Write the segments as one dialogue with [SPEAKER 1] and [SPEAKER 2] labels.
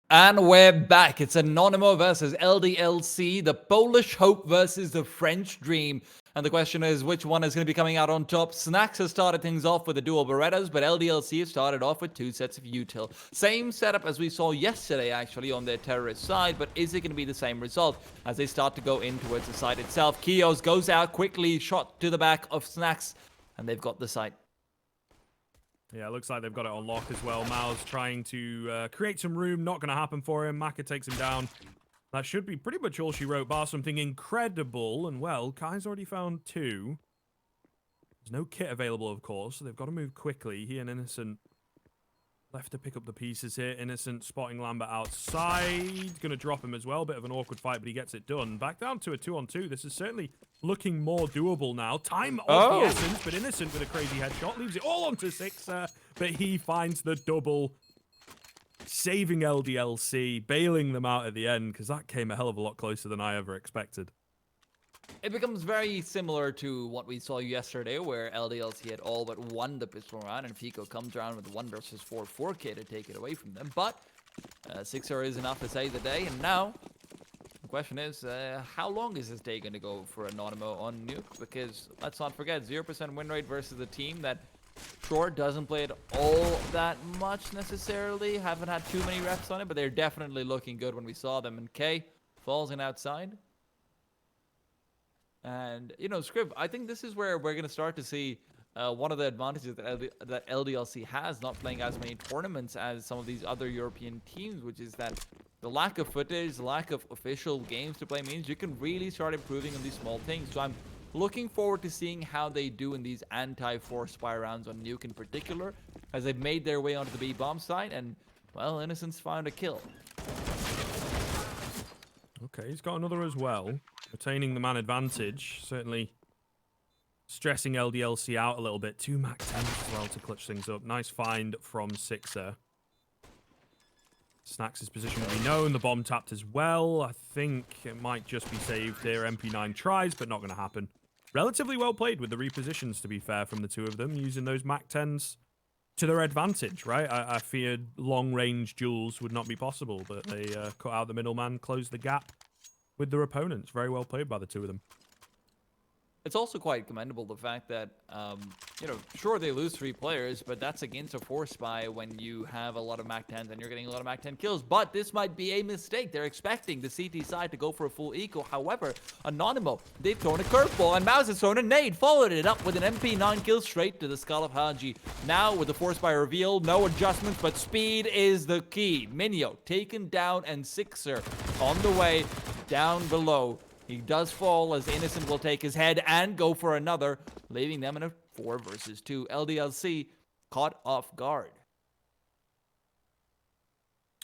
[SPEAKER 1] And we're back. It's Anonymo versus Ldlc, the Polish Hope versus the French Dream. And the question is, which one is going to be coming out on top? Snacks has started things off with the dual Berettas, but Ldlc has started off with two sets of util. Same setup as we saw yesterday, actually, on their terrorist side, but is it going to be the same result as they start to go in towards the site itself? Kios goes out quickly, shot to the back of Snacks, and they've got the site.
[SPEAKER 2] Yeah, it looks like they've got it on lock as well. Mao's trying to create some room. Not going to happen for him. Maka takes him down. That should be pretty much all she wrote, bar something incredible. And, well, Kai's already found two. There's no kit available, of course, so they've got to move quickly. He and Innocent left to pick up the pieces here. Innocent spotting Lambert outside. Going to drop him as well. Bit of an awkward fight, but he gets it done. Back down to a 2-on-2. This is certainly looking more doable now. Time of the essence, but Innocent with a crazy headshot leaves it all onto Sixer, but he finds the double, saving Ldlc, bailing them out at the end, because that came a hell of a lot closer than I ever expected.
[SPEAKER 1] It becomes very similar to what we saw yesterday, where Ldlc had all but won the pistol round, and Fico comes around with 1 versus 4 4K to take it away from them. But Sixer is enough to save the day, and now the question is, how long is this day going to go for Anonymo on Nuke? Because let's not forget, 0% win rate versus a team that sure doesn't play it all that much necessarily. Haven't had too many reps on it, but they're definitely looking good when we saw them. And K falls in outside. And, you know, Scrib, I think this is where we're going to start to see one of the advantages that Ldlc has, not playing as many tournaments as some of these other European teams, which is that the lack of footage, the lack of official games to play means you can really start improving on these small things. So I'm looking forward to seeing how they do in these anti-force spy rounds on Nuke in particular, as they've made their way onto the B-bomb site, and, well, Innocent's found a kill.
[SPEAKER 2] Okay, he's got another as well. Retaining the man advantage, certainly stressing Ldlc out a little bit. 2 Mac 10s as well to clutch things up. Nice find from Sixer. Snacks' position will be known. The bomb tapped as well. I think it might just be saved here. MP9 tries, but not going to happen. Relatively well played with the repositions, to be fair, from the two of them, using those Mac 10s to their advantage, right? I feared long-range duels would not be possible, but they cut out the middleman, closed the gap with their opponents. Very well played by the two of them.
[SPEAKER 1] It's also quite commendable, the fact that, you know, sure, they lose 3 players, but that's against a force spy when you have a lot of Mac 10s and you're getting a lot of Mac 10 kills. But this might be a mistake. They're expecting the CT side to go for a full eco. However, Anonymo, they've thrown a curveball, and Mouse has thrown a nade, followed it up with an MP9 kill straight to the skull of Haji. Now, with the force spy reveal, no adjustments, but speed is the key. Minio taken down, and Sixer on the way down below. He does fall, as Innocent will take his head and go for another, leaving them in a 4 versus 2. Ldlc caught off guard.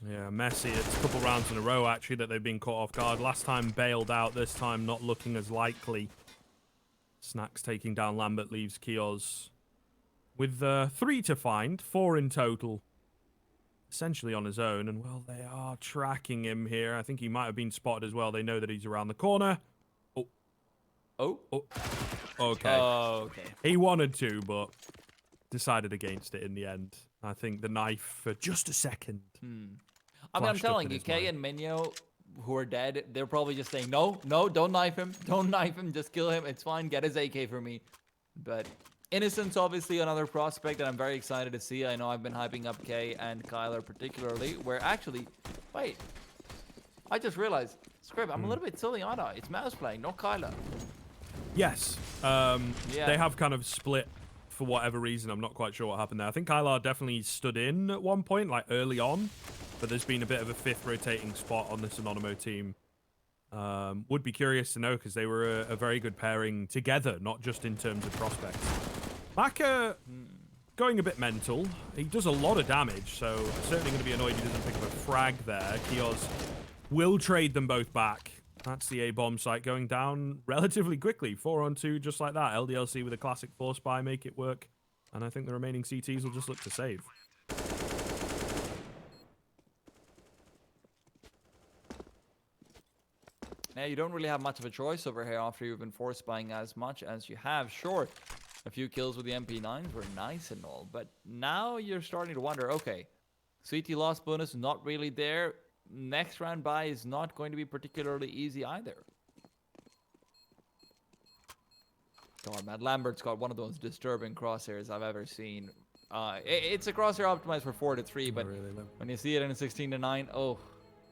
[SPEAKER 2] Yeah, messy. It's a couple rounds in a row, actually, that they've been caught off guard. Last time bailed out, this time not looking as likely. Snacks taking down Lambert leaves Kios with 3 to find, 4 in total. Essentially on his own, and, well, they are tracking him here. I think he might have been spotted as well. They know that he's around the corner. Oh. Okay.
[SPEAKER 1] Okay.
[SPEAKER 2] He wanted to, but decided against it in the end. I think the knife for just a second.
[SPEAKER 1] I mean, I'm telling you, Kay and Minio, who are dead, they're probably just saying, no, don't knife him. Don't knife him. Just kill him. It's fine. Get his AK for me. But Innocent's obviously another prospect that I'm very excited to see. I know I've been hyping up Kay and Kyler particularly, where actually, wait, I just realized, Scrib, I'm a little bit silly, aren't I? It's Mouse playing, not Kyler.
[SPEAKER 2] Yes. They have kind of split for whatever reason. I'm not quite sure what happened there. I think Kylar definitely stood in at one point, like early on, but there's been a bit of a 5th rotating spot on this Anonymo team. Would be curious to know, because they were a very good pairing together, not just in terms of prospects. Maka going a bit mental. He does a lot of damage, so certainly going to be annoyed he doesn't pick up a frag there. Kios will trade them both back. That's the A-bomb site going down relatively quickly. 4-on-2, just like that. Ldlc with a classic force spy, make it work. And I think the remaining CTs will just look to save.
[SPEAKER 1] Now, you don't really have much of a choice over here after you've been force spying as much as you have. Sure, a few kills with the MP9s were nice and all, but now you're starting to wonder, okay, CT loss bonus not really there. next round bye is not going to be particularly easy either. God, man, Lambert's got one of those disturbing crosshairs I've ever seen. It's a crosshair optimized for 4 to 3, but when you see it in a 16 to 9, oh,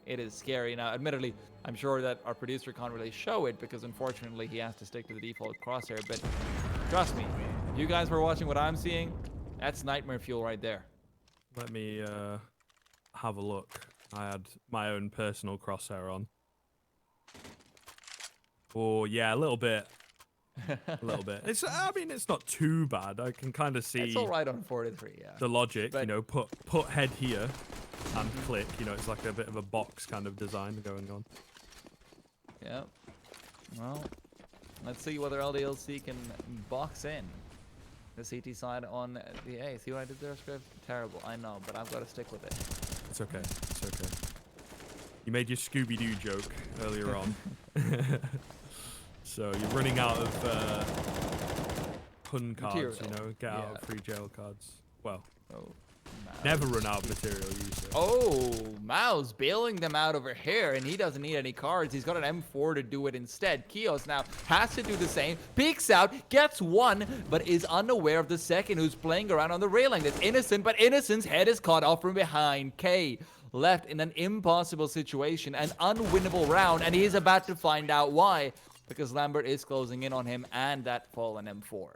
[SPEAKER 1] it is scary. Now, admittedly, I'm sure that our producer can't really show it because unfortunately he has to stick to the default crosshair, but trust me, if you guys were watching what I'm seeing, that's nightmare fuel right there.
[SPEAKER 2] Let me have a look. I had my own personal crosshair on. Oh, yeah, a little bit. A little bit. I mean, it's not too bad. I can kind of see.
[SPEAKER 1] It's all right on 4 to 3, yeah.
[SPEAKER 2] The logic,
[SPEAKER 1] but,
[SPEAKER 2] you know, put head here and click. You know, it's like a bit of a box kind of design going on.
[SPEAKER 1] Yeah. Well, let's see whether Ldlc can box in the CT side on the A. See what I did there, Script? Terrible, I know, but I've got to stick with it.
[SPEAKER 2] It's okay. It's okay. You made your Scooby-Doo joke earlier on. So you're running out of pun cards,
[SPEAKER 1] material.
[SPEAKER 2] you know, get out of free jail cards. Well,
[SPEAKER 1] Oh,
[SPEAKER 2] never run out of material usually.
[SPEAKER 1] Oh, Mao's bailing them out over here, and he doesn't need any cards. He's got an M4 to do it instead. Kios now has to do the same. Peeks out, gets one, but is unaware of the second who's playing around on the railing. That's Innocent, but Innocent's head is caught off from behind. K left in an impossible situation, an unwinnable round, and he's about to find out why. Because Lambert is closing in on him and that fallen M4.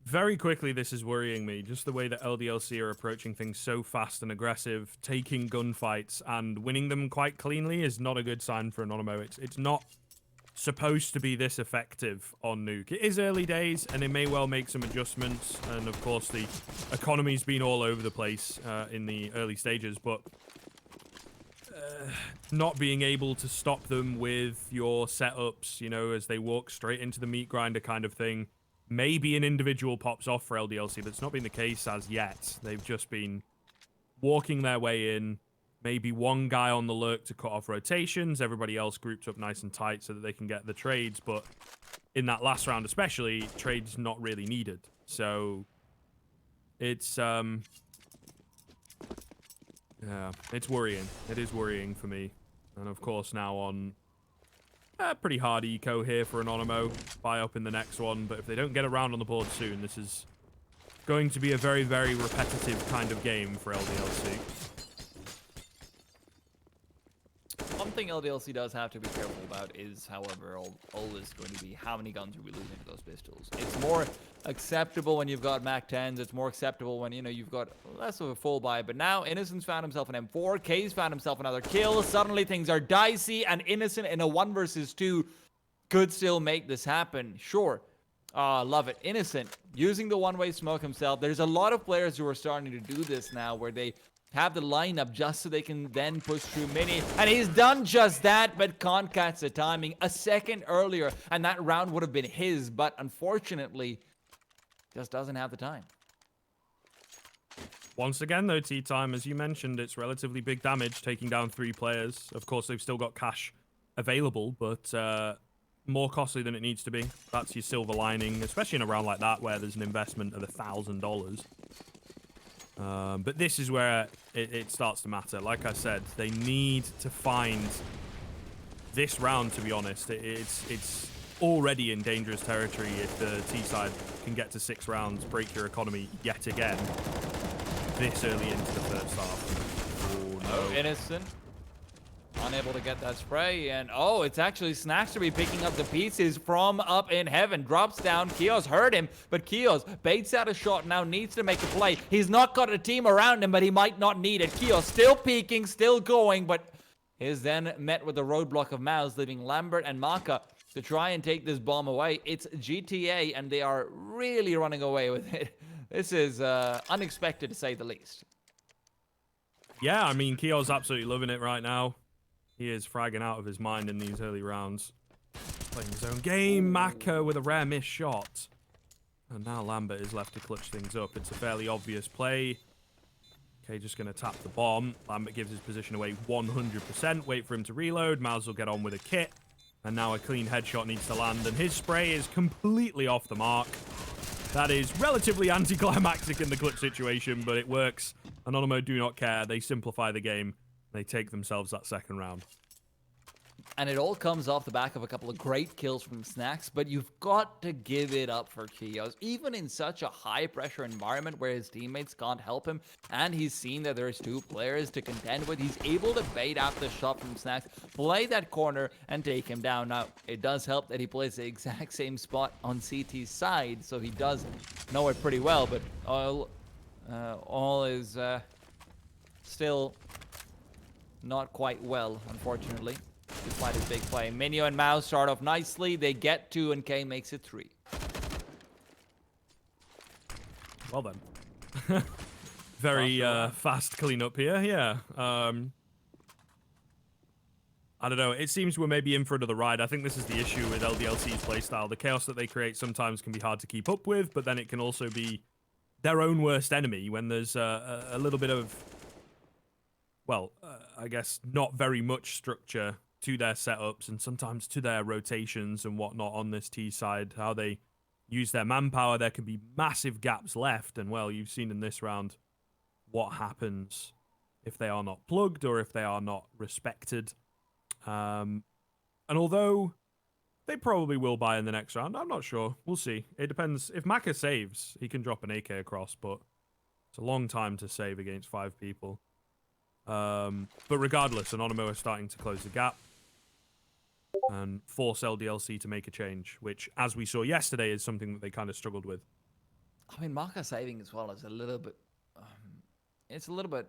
[SPEAKER 2] Very quickly, this is worrying me. Just the way that Ldlc are approaching things so fast and aggressive, taking gunfights and winning them quite cleanly is not a good sign for Anonymo. It's not supposed to be this effective on Nuke. It is early days, and they may well make some adjustments. And of course, the economy's been all over the place in the early stages, but not being able to stop them with your setups, you know, as they walk straight into the meat grinder kind of thing. Maybe an individual pops off for Ldlc. That's not been the case as yet. They've just been walking their way in. Maybe one guy on the lurk to cut off rotations. Everybody else grouped up nice and tight so that they can get the trades. But in that last round especially, trades not really needed. So it's yeah, it's worrying. It is worrying for me. And of course now on pretty hard eco here for Anonymo. Buy up in the next one. But if they don't get around on the board soon, this is going to be a very, very repetitive kind of game for Ldlc.
[SPEAKER 1] One thing Ldlc does have to be careful about is, however, always going to be how many guns are we losing to those pistols. It's more acceptable when you've got MAC-10s. It's more acceptable when, you know, you've got less of a full buy. But now Innocent's found himself an M4. K's found himself another kill. Suddenly things are dicey, and Innocent in a 1 versus 2 could still make this happen. Sure. Love it. Innocent using the one-way smoke himself. There's a lot of players who are starting to do this now where they have the lineup just so they can then push through mini. And he's done just that, but can't catch the timing. A second earlier, and that round would have been his, but unfortunately, just doesn't have the time.
[SPEAKER 2] Once again, though, T-Time, as you mentioned, it's relatively big damage, taking down 3 players. Of course, they've still got cash available, but more costly than it needs to be. That's your silver lining, especially in a round like that where there's an investment of $1,000. But this is where it starts to matter. Like I said, they need to find this round, to be honest. It's already in dangerous territory if the T-side can get to 6 rounds, break your economy yet again, this early into the first half. Oh, no.
[SPEAKER 1] Innocent. Unable to get that spray, and oh, it's actually Snacks to be picking up the pieces from up in heaven. Drops down, Kios heard him, but Kios baits out a shot, now needs to make a play. He's not got a team around him, but he might not need it. Kios still peeking, still going, but is then met with the roadblock of Maus, leaving Lambert and Maka to try and take this bomb away. It's GTA, and they are really running away with it. This is unexpected, to say the least.
[SPEAKER 2] Yeah, I mean, Kios absolutely loving it right now. He is fragging out of his mind in these early rounds. Playing his own game. Maka with a rare missed shot. And now Lambert is left to clutch things up. It's a fairly obvious play. Okay, just going to tap the bomb. Lambert gives his position away 100%. Wait for him to reload. Miles will get on with a kit. And now a clean headshot needs to land. And his spray is completely off the mark. That is relatively anticlimactic in the clutch situation, but it works. Anonymo do not care. They simplify the game They take themselves that second round.
[SPEAKER 1] And it all comes off the back of a couple of great kills from Snacks, but you've got to give it up for Kios. Even in such a high-pressure environment where his teammates can't help him, and he's seen that there's 2 players to contend with, he's able to bait out the shot from Snacks, play that corner, and take him down. Now, it does help that he plays the exact same spot on CT's side, so he does know it pretty well, but all is still not quite well, unfortunately. Despite his big play. Minio and Mouse start off nicely. They get 2 and K makes it 3.
[SPEAKER 2] Well then. Very fast cleanup here, yeah. I don't know, it seems we're maybe in for another ride. I think this is the issue with Ldlc's playstyle. The chaos that they create sometimes can be hard to keep up with, but then it can also be their own worst enemy when there's a little bit of, well, I guess not very much structure to their setups and sometimes to their rotations and whatnot on this T side, how they use their manpower. There can be massive gaps left, and well, you've seen in this round what happens if they are not plugged or if they are not respected. And although they probably will buy in the next round, I'm not sure. We'll see. It depends. If Maka saves, he can drop an AK across, but it's a long time to save against 5 people. But regardless, Anonymo are starting to close the gap and force Ldlc to make a change, which, as we saw yesterday, is something that they kind of struggled with.
[SPEAKER 1] I mean, Maka saving as well is a little bit... it's a little bit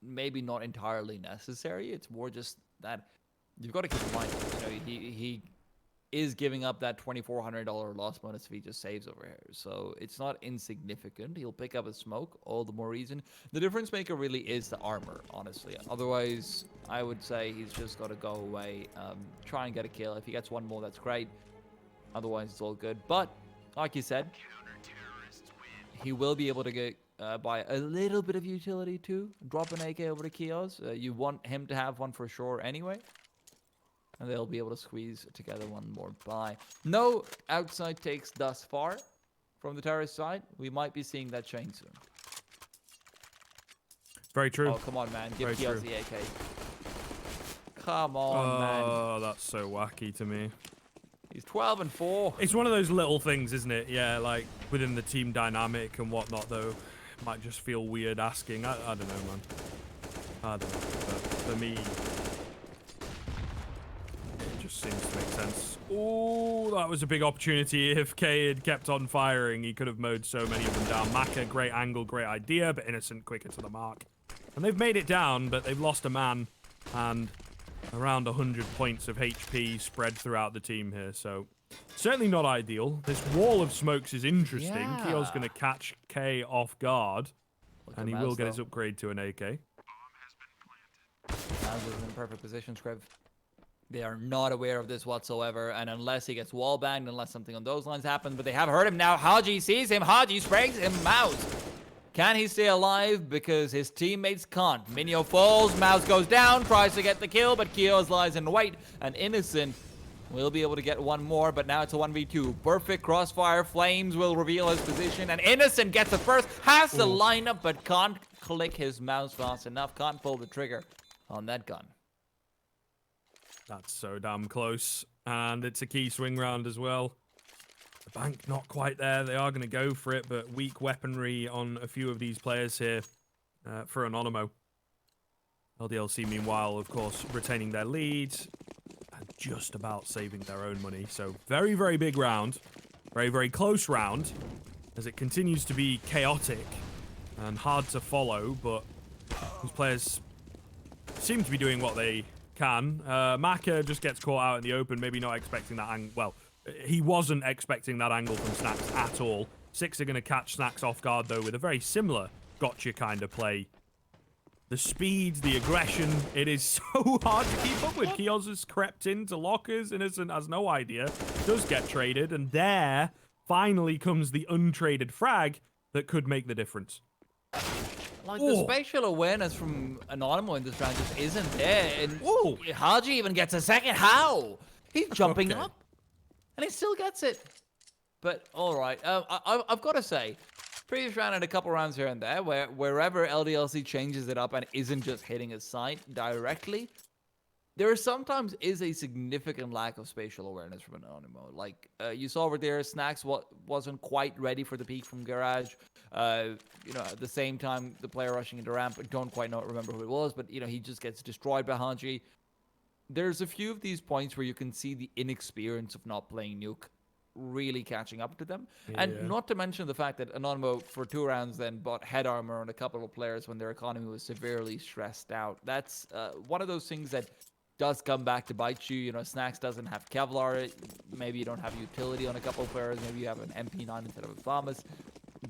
[SPEAKER 1] maybe not entirely necessary. It's more just that you've got to keep in mind, you know, he is giving up that $2,400 loss bonus if he just saves over here. So it's not insignificant. He'll pick up a smoke, all the more reason. The difference maker really is the armor, honestly. Otherwise, I would say he's just got to go away, try and get a kill. If he gets one more, that's great. Otherwise, it's all good. But, like you said, he will be able to get buy a little bit of utility too. Drop an AK over to Kios. You want him to have one for sure anyway. And they'll be able to squeeze together one more buy. No outside takes thus far from the terrorist side. We might be seeing that change soon.
[SPEAKER 2] Very true.
[SPEAKER 1] Oh, come on, man. Give
[SPEAKER 2] Very
[SPEAKER 1] Kios
[SPEAKER 2] true.
[SPEAKER 1] the AK. Come on, man.
[SPEAKER 2] Oh, that's so wacky to me.
[SPEAKER 1] He's 12 and 4.
[SPEAKER 2] It's one of those little things, isn't it? Yeah, like within the team dynamic and whatnot, though. It might just feel weird asking. I don't know, man. I don't know. But for me, it just seems to make sense. Oh, that was a big opportunity. If K had kept on firing, he could have mowed so many of them down. Maka, great angle, great idea, but Innocent quicker to the mark. And they've made it down, but they've lost a man and around 100 points of HP spread throughout the team here. So certainly not ideal. This wall of smokes is interesting.
[SPEAKER 1] Yeah.
[SPEAKER 2] Keo's going to catch K off guard, and he will get his
[SPEAKER 1] though.
[SPEAKER 2] upgrade to an AK.
[SPEAKER 1] Mouse is in perfect position, Scriv. They are not aware of this whatsoever, and unless he gets wall banged, unless something on those lines happens, but they have heard him now. Haji sees him. Haji sprays him. Mouse. Can he stay alive? Because his teammates can't. Minio falls. Mouse goes down. Tries to get the kill, but Kios lies in wait. And Innocent will be able to get one more, but now it's a 1v2. Perfect crossfire. Flames will reveal his position, and Innocent gets the first. Has the lineup, but can't click his mouse fast enough. Can't pull the trigger on that gun.
[SPEAKER 2] That's so damn close. And it's a key swing round as well. The bank not quite there. They are going to go for it, but weak weaponry on a few of these players here for Anonymo. Ldlc, meanwhile, of course, retaining their lead and just about saving their own money. So very, very big round. Very, very close round as it continues to be chaotic and hard to follow, but these players seem to be doing what they can. Maka just gets caught out in the open, maybe not expecting that angle. Well, he wasn't expecting that angle from Snacks at all. Six are going to catch Snacks off guard, though, with a very similar gotcha kind of play. The speed, the aggression, it is so hard to keep up with. Kios has crept into lockers. Innocent has no idea. Does get traded, and there finally comes the untraded frag that could make the difference.
[SPEAKER 1] Like, the spatial awareness from Anonymo in this round just isn't there. And Haji even gets a second. How? He's jumping up. And he still gets it. But, all right. I've got to say, previous round and a couple rounds here and there, wherever Ldlc changes it up and isn't just hitting a site directly, there sometimes is a significant lack of spatial awareness from Anonymo. Like, you saw over there, Snacks wasn't quite ready for the peek from Garage. At the same time, the player rushing into ramp, I don't quite remember who it was, but, he just gets destroyed by Haji. There's a few of these points where you can see the inexperience of not playing Nuke really catching up to them.
[SPEAKER 2] Yeah.
[SPEAKER 1] And not to mention the fact that Anonymo, for 2 rounds, then bought head armor on a couple of players when their economy was severely stressed out. That's one of those things that does come back to bite you. Snacks doesn't have Kevlar. Maybe you don't have utility on a couple of players. Maybe you have an MP9 instead of a Thomas.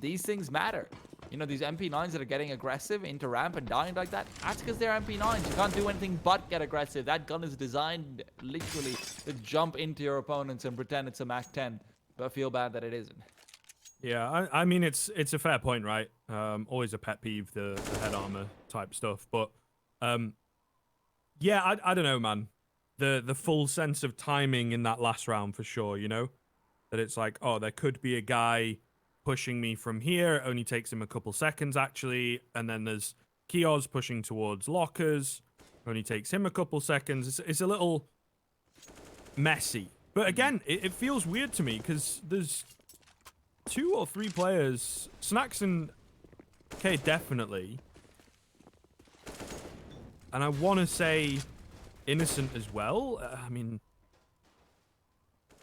[SPEAKER 1] These things matter. These MP9s that are getting aggressive into ramp and dying like that, that's because they're MP9s. You can't do anything but get aggressive. That gun is designed literally to jump into your opponents and pretend it's a Mac 10, but feel bad that it isn't.
[SPEAKER 2] Yeah, I mean, it's a fair point, right? Always a pet peeve, the head armor type stuff. But, yeah, I don't know, man. The full sense of timing in that last round, for sure, That it's like, oh, there could be a guy pushing me from here. It only takes him a couple seconds, actually. And then there's Kiosk pushing towards lockers. Only takes him a couple seconds. It's a little messy. But again, it feels weird to me because there's 2 or 3 players, Snacks and K definitely. And I want to say Innocent as well. I mean,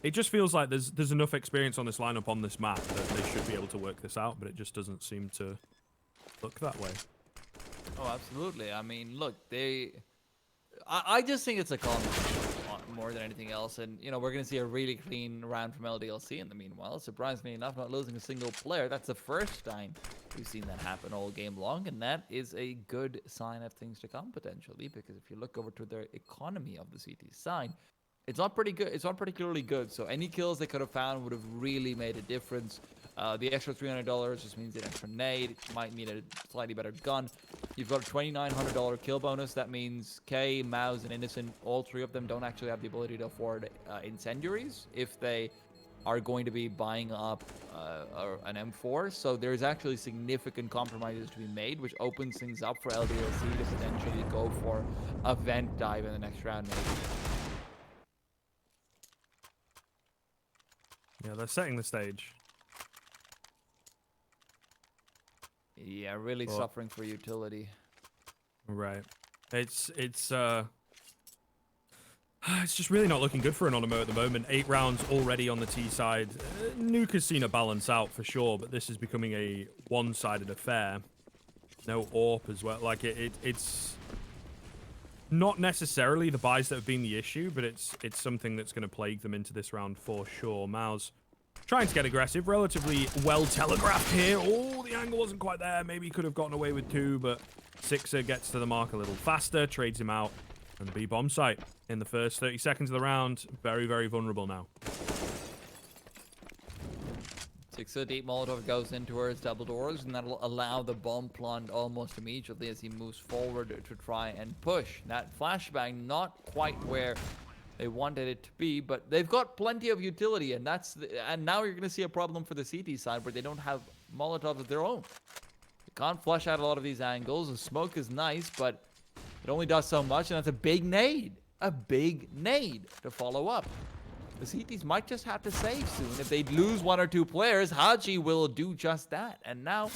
[SPEAKER 2] it just feels like there's enough experience on this lineup on this map that they should be able to work this out, but it just doesn't seem to look that way.
[SPEAKER 1] Oh, absolutely. I mean, look, I just think it's a combination more than anything else, and we're going to see a really clean round from Ldlc in the meanwhile. Surprisingly enough, not losing a single player. That's the first time we've seen that happen all game long, and that is a good sign of things to come potentially, because if you look over to their economy of the CT side, it's not pretty good. It's not particularly good. So any kills they could have found would have really made a difference. The extra $300 just means an extra nade. It might mean a slightly better gun. You've got a $2,900 kill bonus. That means K, Mouse, and Innocent, all 3 of them don't actually have the ability to afford incendiaries if they are going to be buying up an M4. So there's actually significant compromises to be made, which opens things up for Ldlc to potentially go for a vent dive in the next round, maybe.
[SPEAKER 2] Yeah, they're setting the stage.
[SPEAKER 1] Yeah, really suffering for utility.
[SPEAKER 2] Right. It's just really not looking good for Anonymo at the moment. 8 rounds already on the T side. Nuke has seen a balance out for sure, but this is becoming a one-sided affair. No AWP as well. Like, it's not necessarily the buys that have been the issue, but it's something that's going to plague them into this round for sure. Mouse trying to get aggressive, relatively well telegraphed here. Oh, the angle wasn't quite there. Maybe he could have gotten away with 2, but Sixer gets to the mark a little faster, trades him out, and the B bomb site in the first 30 seconds of the round. Very, very vulnerable now.
[SPEAKER 1] Sixer deep Molotov goes in towards double doors, and that'll allow the bomb plant almost immediately as he moves forward to try and push. That flashbang not quite where they wanted it to be, but they've got plenty of utility, and and now you're going to see a problem for the CT side where they don't have Molotovs of their own. They can't flush out a lot of these angles. The smoke is nice, but it only does so much, and that's a big nade. A big nade to follow up. The CTs might just have to save soon. If they lose 1 or 2 players, Haji will do just that. And now,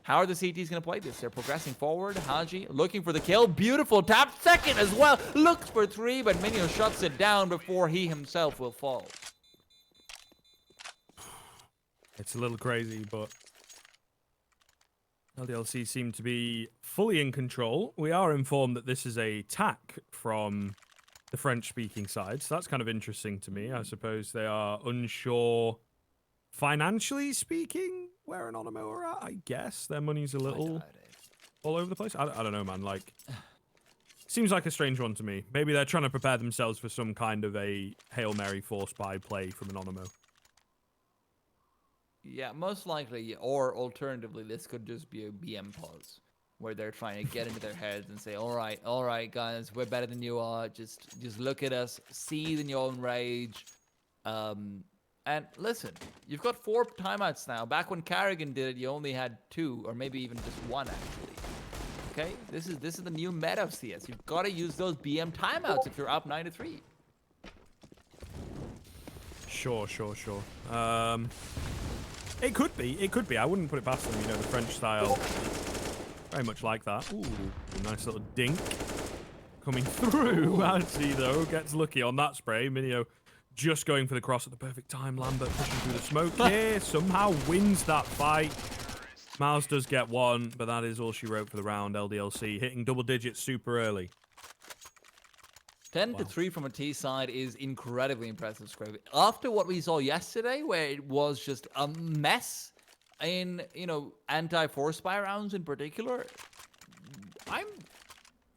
[SPEAKER 1] how are the CTs going to play this? They're progressing forward. Haji looking for the kill. Beautiful tap. Second as well. Looks for 3, but Minio shuts it down before he himself will fall.
[SPEAKER 2] It's a little crazy, but Ldlc seem to be fully in control. We are informed that this is a tack from the French-speaking side, so that's kind of interesting to me. I suppose they are unsure, financially speaking, where Anonymo are at. I guess their money's a little all over the place. I don't know, man. Like, seems like a strange one to me. Maybe they're trying to prepare themselves for some kind of a Hail Mary force buy play from Anonymo.
[SPEAKER 1] Yeah, most likely, or alternatively, this could just be a BM pause, where they're trying to get into their heads and say, all right, guys, we're better than you are. Just look at us, seethe in your own rage. And listen, you've got 4 timeouts now. Back when Carrigan did it, you only had 2, or maybe even just 1 actually. Okay, this is the new meta of CS. You've got to use those BM timeouts if you're up 9-3.
[SPEAKER 2] Sure. It could be. I wouldn't put it past them. You know, the French style, very much like that. Ooh, a nice little dink coming through. Hadji though gets lucky on that spray. Minio just going for the cross at the perfect time. Lambert pushing through the smoke here, somehow wins that fight. Miles does get 1, but that is all she wrote for the round. Ldlc hitting double digits super early.
[SPEAKER 1] 10-3 from a T side is incredibly impressive, Scrape. After what we saw yesterday, where it was just a mess in, you know, anti-force spy rounds in particular,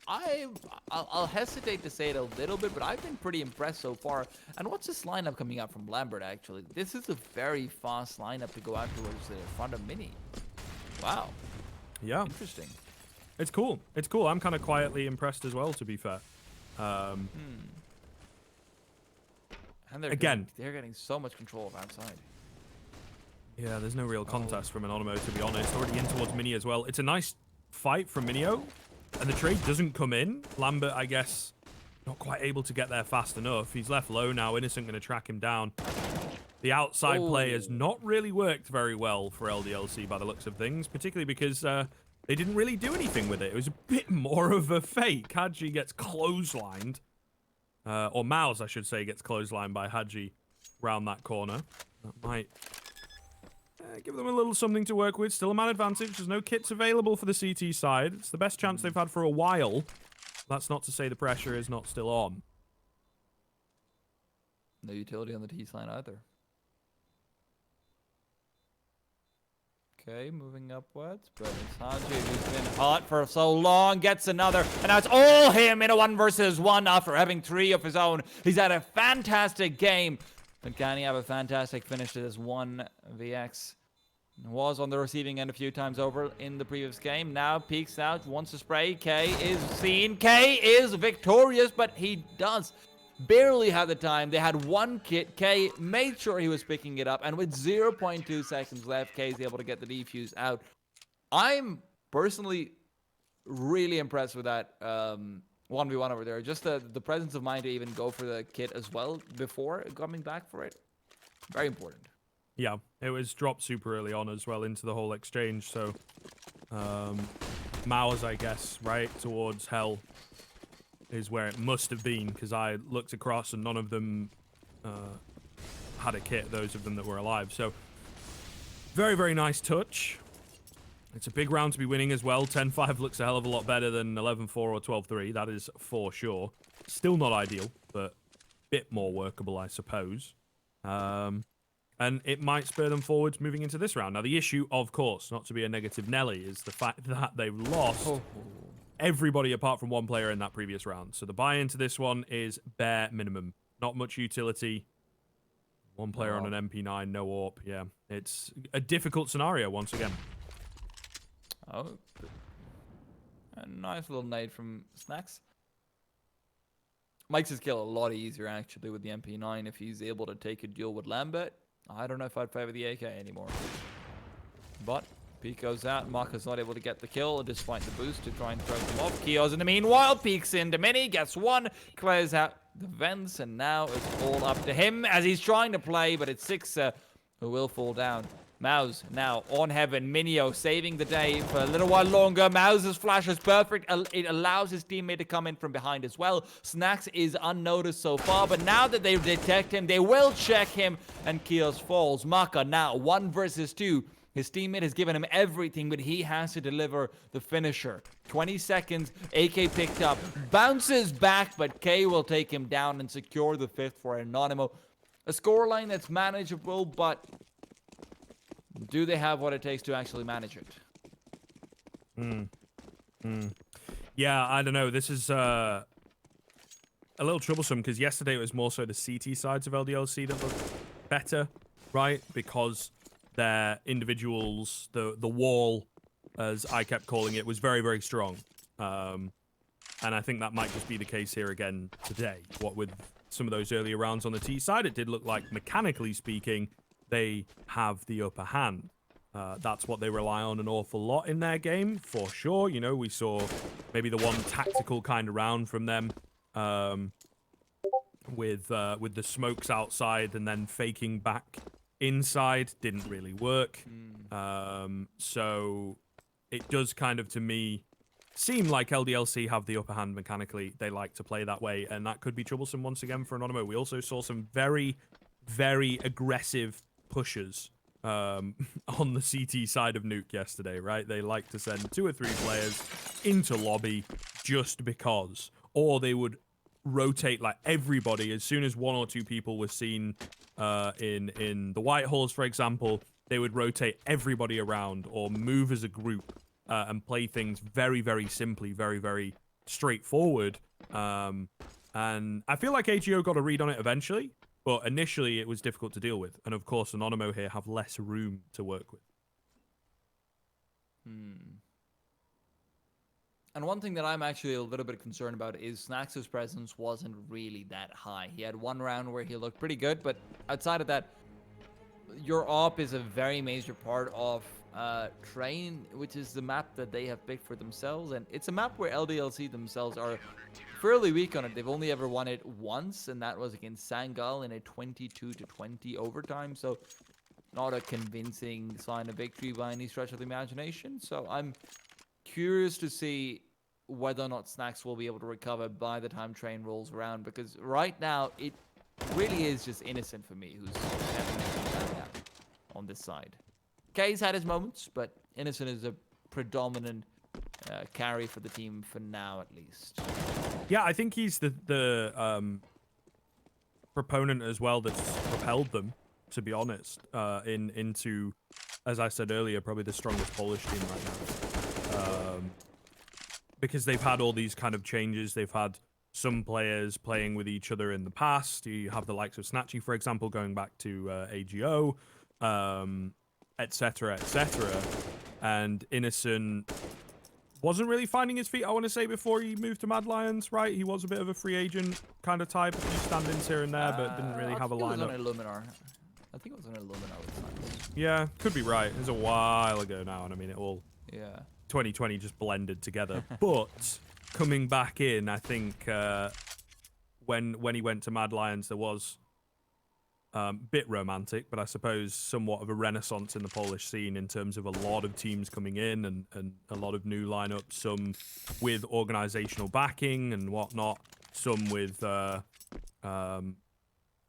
[SPEAKER 1] I'll hesitate to say it a little bit, but I've been pretty impressed so far. And what's this lineup coming out from Lambert, actually? This is a very fast lineup to go out towards the front of Mini. Wow.
[SPEAKER 2] Yeah.
[SPEAKER 1] Interesting.
[SPEAKER 2] It's cool. I'm kind of quietly impressed as well, to be fair.
[SPEAKER 1] And they're getting so much control of outside.
[SPEAKER 2] Yeah, there's no real contest from Anonymo, to be honest. Already in towards Mini as well. It's a nice fight from Minio, and the trade doesn't come in. Lambert, I guess, not quite able to get there fast enough. He's left low now. Innocent going to track him down. The outside play has not really worked very well for Ldlc by the looks of things, particularly because they didn't really do anything with it. It was a bit more of a fake. Hadji gets clotheslined. Or Miles, I should say, gets clotheslined by Hadji round that corner. That might give them a little something to work with. Still a man advantage. There's no kits available for the CT side. It's the best chance they've had for a while. That's not to say the pressure is not still on.
[SPEAKER 1] No utility on the T side either. Okay, moving upwards, but it's Hadji who's been hot for so long, gets another, and now it's all him in a 1 versus 1 after having 3 of his own. He's had a fantastic game, but can he have a fantastic finish to this 1vx? Was on the receiving end a few times over in the previous game. Now peeks out, wants to spray. K is seen. K is victorious, but he does barely have the time. They had 1 kit. K made sure he was picking it up, and with 0.2 seconds left, K is able to get the defuse out. I'm personally really impressed with that 1v1 over there. Just the presence of mind to even go for the kit as well before coming back for it. Very important.
[SPEAKER 2] Yeah, it was dropped super early on as well into the whole exchange, so Mowers, I guess, right towards Hell is where it must have been, because I looked across and none of them had a kit, those of them that were alive. So very, very nice touch. It's a big round to be winning as well. 10-5 looks a hell of a lot better than 11-4 or 12-3, that is for sure. Still not ideal, but a bit more workable, I suppose. And it might spur them forwards moving into this round. Now, the issue, of course, not to be a negative Nelly, is the fact that they've lost everybody apart from 1 player in that previous round. So the buy-in to this one is bare minimum. Not much utility. 1 player on an MP9, no AWP. Yeah, it's a difficult scenario once again.
[SPEAKER 1] Oh, a nice little nade from Snacks. Makes his kill a lot easier, actually, with the MP9 if he's able to take a duel with Lambert. I don't know if I'd favor the AK anymore. But Peek goes out. Maka's not able to get the kill despite the boost to try and throw them off. Kio's in the meanwhile. Peeks into Mini. Gets 1. Clears out the vents. And now it's all up to him as he's trying to play. But it's Sixa who will fall down. Mouse now on Heaven. Minio saving the day for a little while longer. Mouse's flash is perfect. It allows his teammate to come in from behind as well. Snacks is unnoticed so far, but now that they detect him, they will check him, and Kios falls. Maka now 1 versus 2. His teammate has given him everything, but he has to deliver the finisher. 20 seconds, AK picked up, bounces back, but K will take him down and secure the 5th for Anonymo. A scoreline that's manageable, but do they have what it takes to actually manage it?
[SPEAKER 2] Yeah, I don't know. This is a little troublesome because yesterday it was more so the CT sides of Ldlc that looked better, right? Because their individuals, the wall, as I kept calling it, was very, very strong. And I think that might just be the case here again today. What with some of those earlier rounds on the T side, it did look like, mechanically speaking, they have the upper hand. That's what they rely on an awful lot in their game, for sure. You know, we saw maybe the one tactical kind of round from them with the smokes outside and then faking back inside. Didn't really work. So it does kind of, to me, seem like Ldlc have the upper hand mechanically. They like to play that way, and that could be troublesome once again for Anonymo. We also saw some very, very aggressive pushers on the CT side of Nuke yesterday, right? They like to send 2 or 3 players into lobby just because, or they would rotate like everybody as soon as 1 or 2 people were seen in the white halls, for example. They would rotate everybody around or move as a group and play things very, very simply, very, very straightforward. And I feel like AGO got a read on it eventually, but initially it was difficult to deal with. And of course, Anonymo here have less room to work with.
[SPEAKER 1] And one thing that I'm actually a little bit concerned about is Snax's presence wasn't really that high. He had 1 round where he looked pretty good, but outside of that, your AWP is a very major part of Train, which is the map that they have picked for themselves, and it's a map where Ldlc themselves are fairly weak on it. They've only ever won it once, and that was against Sangal in a 22-20 overtime, so not a convincing sign of victory by any stretch of the imagination. So I'm curious to see whether or not Snax will be able to recover by the time Train rolls around, because right now it really is just Innocent for me who's on this side. Kay's had his moments, but Innocent is a predominant carry for the team for now, at least.
[SPEAKER 2] Yeah, I think he's the proponent as well that's propelled them, to be honest, into, as I said earlier, probably the strongest Polish team right now. Because they've had all these kind of changes. They've had some players playing with each other in the past. You have the likes of Snatchy, for example, going back to AGO, etc., etc. And Innocent wasn't really finding his feet, I want to say, before he moved to Mad Lions, right? He was a bit of a free agent kind of type, a few stand-ins here and there, but didn't really have a lineup.
[SPEAKER 1] I think it was on Illuminar with Snax.
[SPEAKER 2] Yeah, could be right. It was a while ago now, and I mean, it all...
[SPEAKER 1] Yeah.
[SPEAKER 2] 2020 just blended together. But coming back in, I think when he went to Mad Lions, there was bit romantic, but I suppose somewhat of a renaissance in the Polish scene in terms of a lot of teams coming in and a lot of new lineups, some with organizational backing and whatnot, some with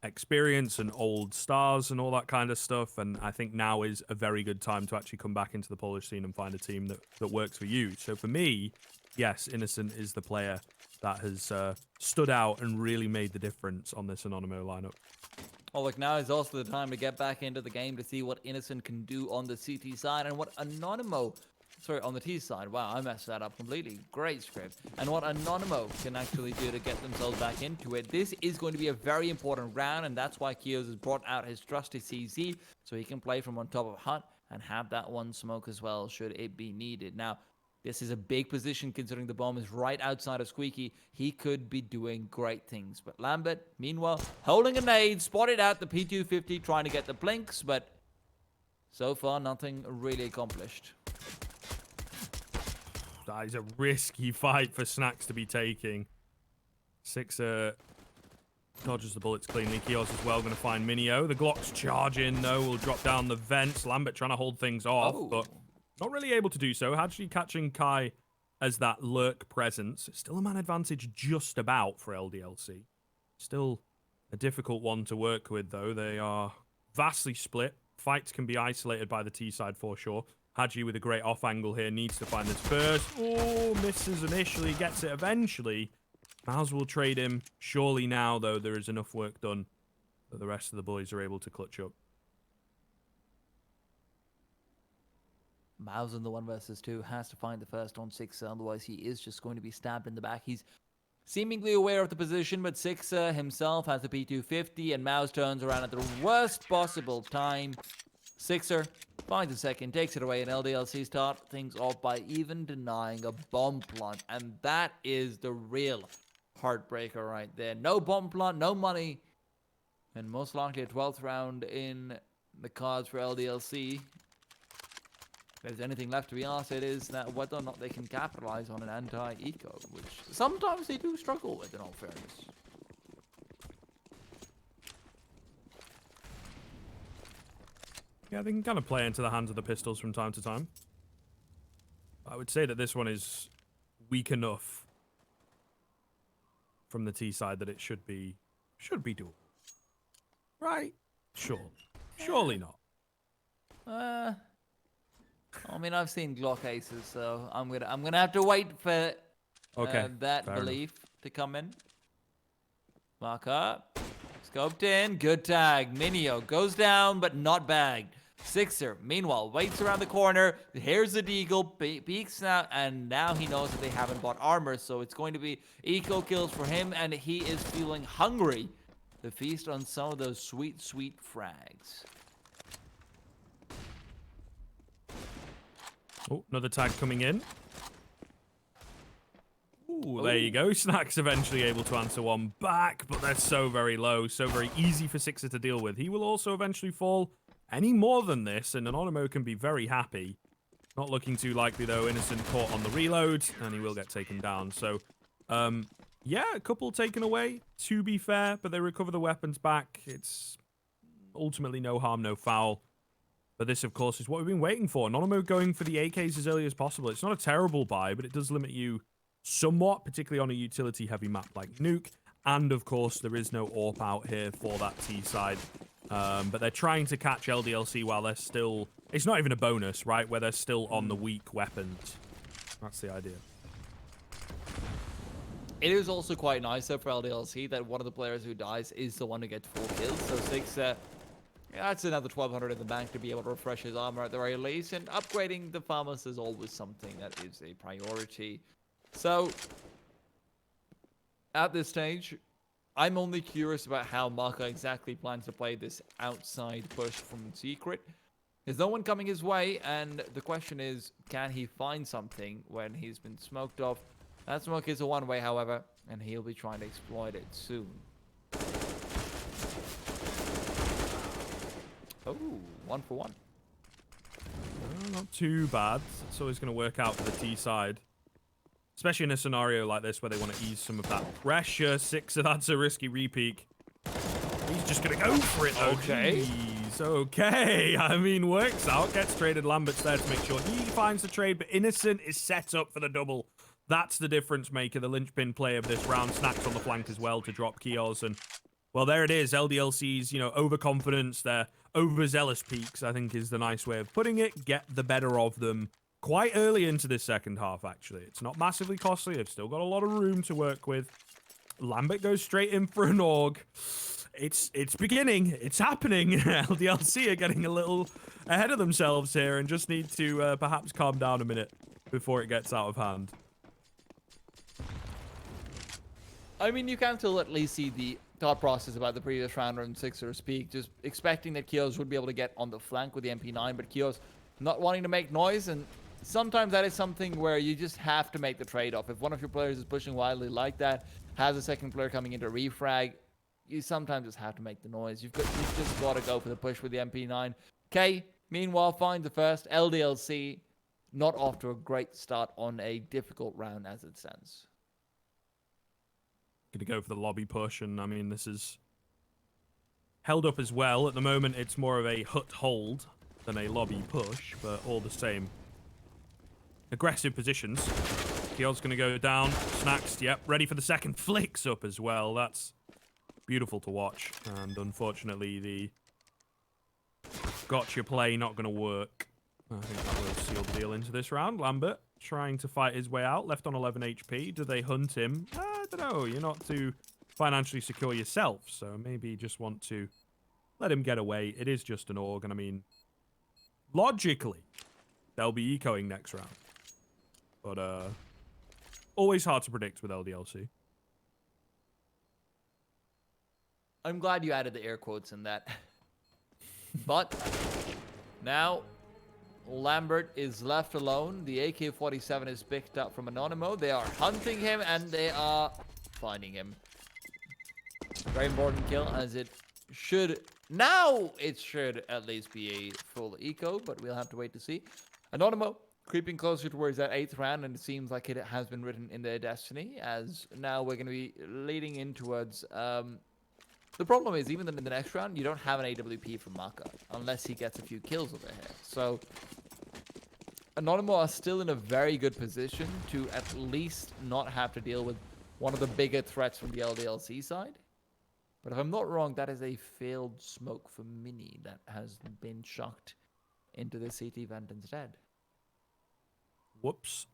[SPEAKER 2] experience and old stars and all that kind of stuff. And I think now is a very good time to actually come back into the Polish scene and find a team that works for you. So for me, yes, Innocent is the player that has stood out and really made the difference on this Anonymo lineup.
[SPEAKER 1] Oh, look, now is also the time to get back into the game to see what Innocent can do on the CT side and what Anonymo... Sorry, on the T side. Wow, I messed that up completely. Great script. And what Anonymo can actually do to get themselves back into it. This is going to be a very important round, and that's why Kios has brought out his trusty CZ, so he can play from on top of Hut and have that one smoke as well, should it be needed. Now, this is a big position considering the bomb is right outside of Squeaky. He could be doing great things. But Lambert, meanwhile, holding a nade, spotted out the P250, trying to get the blinks, but so far, nothing really accomplished.
[SPEAKER 2] That is a risky fight for Snax to be taking. Sixer dodges the bullets cleanly. Kios as well going to find Minio. The Glock's charging, though. Will drop down the vents. Lambert trying to hold things off, but not really able to do so. Actually catching Kai as that lurk presence. Still a man advantage just about for Ldlc. Still a difficult one to work with, though. They are vastly split. Fights can be isolated by the T side for sure. Hadji with a great off angle here needs to find this first. Oh, misses initially, gets it eventually. Miles will trade him. Surely now, though, there is enough work done that the rest of the boys are able to clutch up.
[SPEAKER 1] Miles in the 1 versus 2 has to find the first on Sixer, otherwise he is just going to be stabbed in the back. He's seemingly aware of the position, but Sixer himself has the P250, and Mouse turns around at the worst possible time. Sixer finds a second, takes it away, and Ldlc start things off by even denying a bomb plant. And that is the real heartbreaker right there. No bomb plant, no money, and most likely a 12th round in the cards for Ldlc. If there's anything left to be asked, it is that whether or not they can capitalize on an anti-eco, which sometimes they do struggle with, in all fairness.
[SPEAKER 2] Yeah, they can kind of play into the hands of the pistols from time to time. I would say that this one is weak enough from the T side that it should be doable. Right? Sure. Surely not.
[SPEAKER 1] I mean, I've seen Glock aces, so I'm gonna have to wait for that belief to come in. Marker, scoped in, good tag. Minio goes down, but not bagged. Sixer, meanwhile, waits around the corner. Here's the Deagle, peeks out, and now he knows that they haven't bought armor, so it's going to be eco kills for him, and he is feeling hungry to feast on some of those sweet, sweet frags.
[SPEAKER 2] Oh, another tag coming in. Ooh, there you go. Snack's eventually able to answer one back, but they're so very low, so very easy for Sixer to deal with. He will also eventually fall. Any more than this, and Anonymo can be very happy. Not looking too likely, though. Innocent caught on the reload, and he will get taken down. So, yeah, a couple taken away, to be fair, but they recover the weapons back. It's ultimately no harm, no foul. But this, of course, is what we've been waiting for. Anonymo going for the AKs as early as possible. It's not a terrible buy, but it does limit you somewhat, particularly on a utility-heavy map like Nuke. And, of course, there is no AWP out here for that T side. But they're trying to catch Ldlc while they're still... It's not even a bonus, right? Where they're still on the weak weapons. That's the idea.
[SPEAKER 1] It is also quite nice, though, for Ldlc that one of the players who dies is the one who gets 4 kills. So Sixer... that's another 1,200 in the bank to be able to refresh his armor at the very least. And upgrading the farmers is always something that is a priority. So, at this stage, I'm only curious about how Maka exactly plans to play this outside push from Secret. There's no one coming his way, and the question is, can he find something when he's been smoked off? That smoke is a one-way, however, and he'll be trying to exploit it soon. Oh, 1 for 1.
[SPEAKER 2] Not too bad. It's always going to work out for the T side. Especially in a scenario like this where they want to ease some of that pressure. Sixer, that's a risky repeat. He's just going to go for it, though.
[SPEAKER 1] Okay.
[SPEAKER 2] Jeez, okay. I mean, works out. Gets traded. Lambert's there to make sure he finds the trade, but Innocent is set up for the double. That's the difference maker, the linchpin play of this round. Snacks on the flank as well to drop Kios. And, well, there it is. Ldlc's, overconfidence, their overzealous peaks, I think is the nice way of putting it. Get the better of them quite early into this second half, actually. It's not massively costly. They've still got a lot of room to work with. Lambert goes straight in for an AUG. It's beginning. It's happening. Ldlc are getting a little ahead of themselves here and just need to perhaps calm down a minute before it gets out of hand.
[SPEAKER 1] I mean, you can still at least see the thought process about the previous round and Sixer speak, just expecting that Kios would be able to get on the flank with the MP9, but Kios not wanting to make noise, and sometimes that is something where you just have to make the trade-off. If one of your players is pushing wildly like that, has a second player coming into refrag, you sometimes just have to make the noise. You've just got to go for the push with the MP9. K, meanwhile, finds the first. Ldlc, not off to a great start on a difficult round as it stands.
[SPEAKER 2] Going to go for the lobby push, and I mean, this is held up as well. At the moment, it's more of a hut hold than a lobby push, but all the same. Aggressive positions. Kiel's going to go down. Snacks, yep, ready for the second. Flicks up as well. That's beautiful to watch. And unfortunately, the gotcha play not going to work. I think that will seal the deal into this round. Lambert trying to fight his way out. Left on 11 HP. Do they hunt him? I don't know. You're not too financially secure yourself, so maybe you just want to let him get away. It is just an AUG, and I mean, logically, they'll be ecoing next round. But, always hard to predict with Ldlc.
[SPEAKER 1] I'm glad you added the air quotes in that. But now Lambert is left alone. The AK-47 is picked up from Anonymo. They are hunting him, and they are finding him. Very important kill, as it should... Now it should at least be a full eco, but we'll have to wait to see. Anonymo creeping closer towards that 8th round, and it seems like it has been written in their destiny, as now we're going to be leading in towards... the problem is, even in the next round, you don't have an AWP from Maka, unless he gets a few kills over here. So, Anonymo are still in a very good position to at least not have to deal with one of the bigger threats from the Ldlc side. But if I'm not wrong, that is a failed smoke for Mini that has been chucked into the CT vent instead.
[SPEAKER 2] Whoops.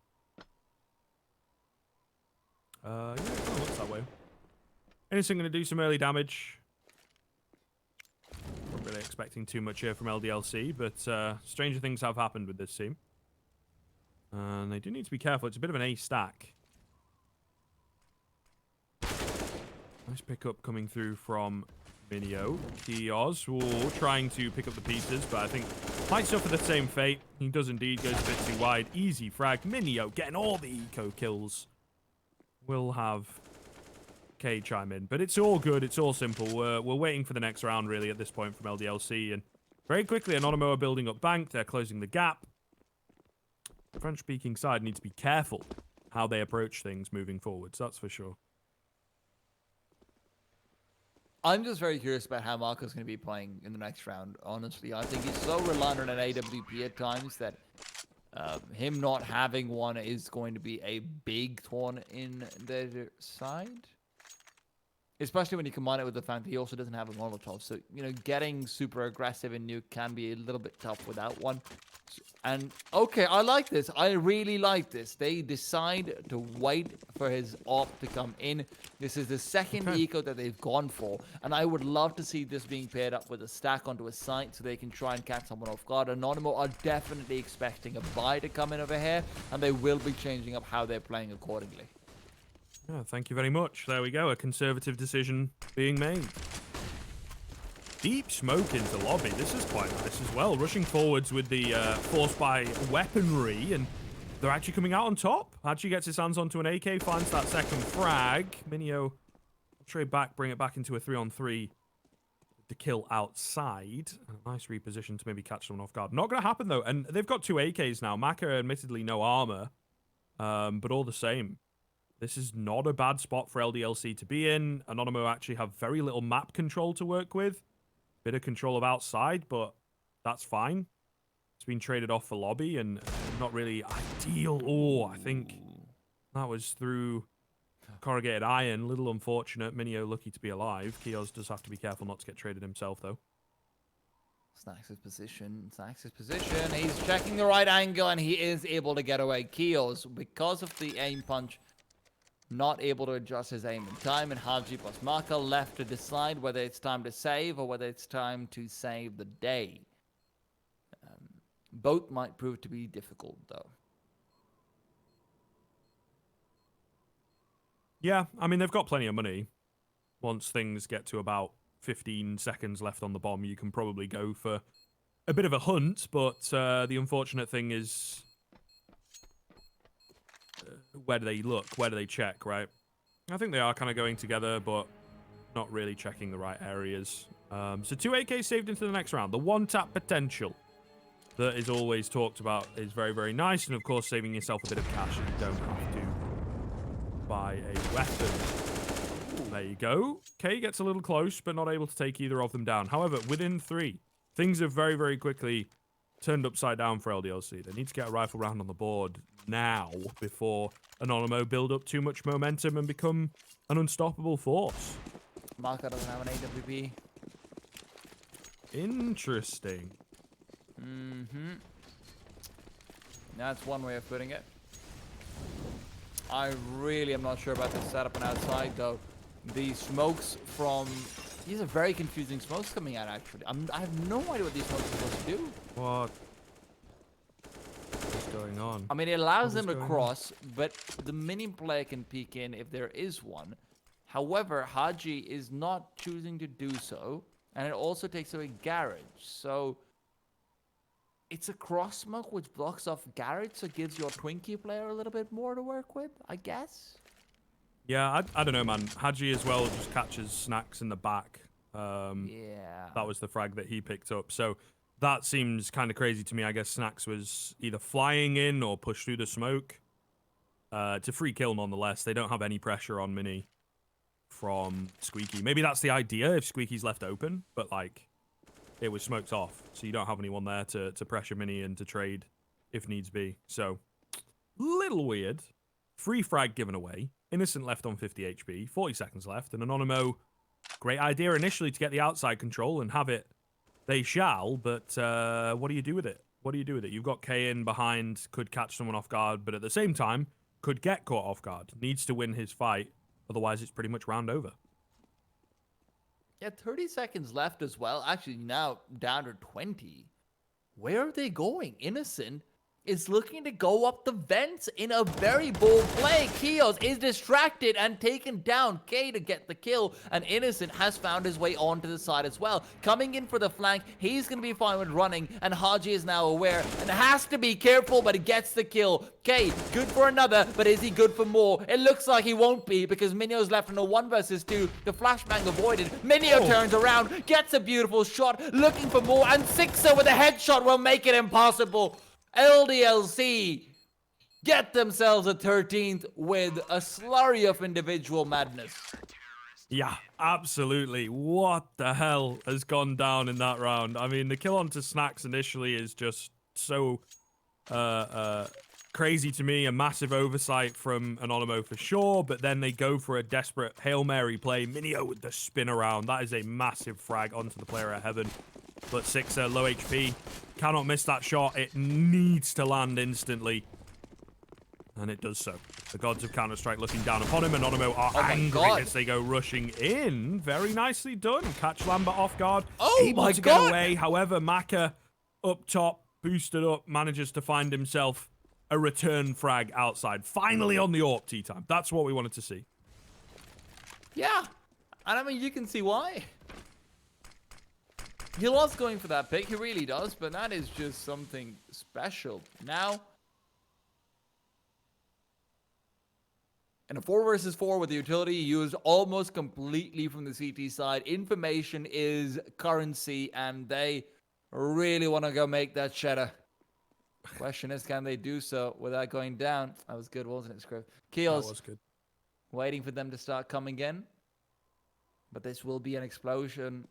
[SPEAKER 2] Yeah, it kind of looks that way. Anything going to do some early damage. Not really expecting too much here from Ldlc, but stranger things have happened with this team. And they do need to be careful. It's a bit of an A stack. Nice pickup coming through from Minio. Kios, trying to pick up the pieces, but I think might suffer the same fate. He does indeed, goes a bit too wide. Easy frag. Minio getting all the eco kills. We'll have K chime in, but it's all good. It's all simple. We're waiting for the next round, really, at this point from Ldlc, and very quickly, Anonymo are building up bank. They're closing the gap. The French-speaking side needs to be careful how they approach things moving forwards, that's for sure.
[SPEAKER 1] I'm just very curious about how Marco's going to be playing in the next round, honestly. I think he's so reliant on an AWP at times that him not having one is going to be a big thorn in their side. Especially when you combine it with the fact that he also doesn't have a Molotov. So, you know, getting super aggressive in Nuke can be a little bit tough without one. And, okay, I like this. I really like this. They decide to wait for his op to come in. This is the second eco that they've gone for. And I would love to see this being paired up with a stack onto a site so they can try and catch someone off guard. Anonymo are definitely expecting a buy to come in over here. And they will be changing up how they're playing accordingly.
[SPEAKER 2] Yeah, thank you very much. There we go. A conservative decision being made. Deep smoke into lobby. This is quite nice as well. Rushing forwards with the force by weaponry, and they're actually coming out on top. Actually gets his hands onto an AK, finds that second frag. Minio trade back, bring it back into a 3-on-3 to kill outside. A nice reposition to maybe catch someone off guard. Not going to happen though, and they've got 2 AKs now. Maka admittedly no armor, but all the same. This is not a bad spot for Ldlc to be in. Anonymo actually have very little map control to work with. Bit of control of outside, but that's fine. It's been traded off for lobby and not really ideal. Oh, I think that was through corrugated iron. Little unfortunate. Minio lucky to be alive. Kios does have to be careful not to get traded himself, though.
[SPEAKER 1] Snacks his position. Snacks his position. He's checking the right angle, and he is able to get away. Kios, because of the aim punch, not able to adjust his aim in time, and Haji plus Maka left to decide whether it's time to save or whether it's time to save the day. Both might prove to be difficult, though.
[SPEAKER 2] Yeah, I mean, they've got plenty of money. Once things get to about 15 seconds left on the bomb, you can probably go for a bit of a hunt, but the unfortunate thing is... where do they look? Where do they check, right? I think they are kind of going together, but not really checking the right areas. So 2 AKs saved into the next round. The one-tap potential that is always talked about is very, very nice. And, of course, saving yourself a bit of cash and you don't have to buy a weapon. There you go. K gets a little close, but not able to take either of them down. However, within 3, things have very, very quickly turned upside down for Ldlc. They need to get a rifle round on the board now before Anonymo build up too much momentum and become an unstoppable force.
[SPEAKER 1] Maka doesn't have an AWP.
[SPEAKER 2] Interesting.
[SPEAKER 1] That's one way of putting it. I really am not sure about the setup and outside, though. The smokes from... These are very confusing smokes coming out, actually. I have no idea what these smokes are supposed to do.
[SPEAKER 2] What is going on?
[SPEAKER 1] I mean, it allows them to cross, but the mini player can peek in if there is one. However, Haji is not choosing to do so, and it also takes away garage. So it's a cross smoke which blocks off garage, so it gives your Twinkie player a little bit more to work with, I guess.
[SPEAKER 2] Yeah, I don't know, man. Haji as well just catches Snacks in the back.
[SPEAKER 1] Yeah.
[SPEAKER 2] That was the frag that he picked up. So that seems kind of crazy to me. I guess Snacks was either flying in or pushed through the smoke. It's a free kill nonetheless. They don't have any pressure on Mini from Squeaky. Maybe that's the idea if Squeaky's left open, but like it was smoked off. So you don't have anyone there to pressure Mini and to trade if needs be. So little weird. Free frag given away. Innocent left on 50 HP. 40 seconds left. And Anonymo, great idea initially to get the outside control and have it. They shall, but what do you do with it? What do you do with it? You've got K in behind, could catch someone off guard, but at the same time, could get caught off guard. Needs to win his fight, otherwise it's pretty much round over.
[SPEAKER 1] Yeah, 30 seconds left as well. Actually, now down to 20. Where are they going? Innocent is looking to go up the vents in a very bold play. Kios is distracted and taken down. K to get the kill, and Innocent has found his way onto the side as well. Coming in for the flank, he's going to be fine with running, and Haji is now aware and has to be careful, but he gets the kill. K, good for another, but is he good for more? It looks like he won't be, because Minio's left in a 1 versus 2. The flashbang avoided. Minio turns around, gets a beautiful shot, looking for more, and Sixer with a headshot will make it impossible. Ldlc get themselves a 13th with a slurry of individual madness.
[SPEAKER 2] Yeah, absolutely. What the hell has gone down in that round? I mean, the kill onto Snacks initially is just so crazy to me. A massive oversight from Anonymo for sure, but then they go for a desperate Hail Mary play. Minio with the spin around. That is a massive frag onto the player at Heaven. But Sixer, low HP, cannot miss that shot. It needs to land instantly. And it does so. The gods of Counter-Strike looking down upon him. Anonymo are angry as they go rushing in. Very nicely done. Catch Lambert off guard. Able to get away. However, Maka up top, boosted up, manages to find himself a return frag outside. Finally on the AWP tea time. That's what we wanted to see.
[SPEAKER 1] Yeah. And I mean, you can see why. He loves going for that pick, he really does, but that is just something special. Now, in a 4 versus 4 with the utility used almost completely from the CT side, information is currency, and they really want to go make that cheddar. Question is, can they do so without going down? That was good, wasn't it, Scriv? Keels,
[SPEAKER 2] That was good.
[SPEAKER 1] waiting for them to start coming in. But this will be an explosion.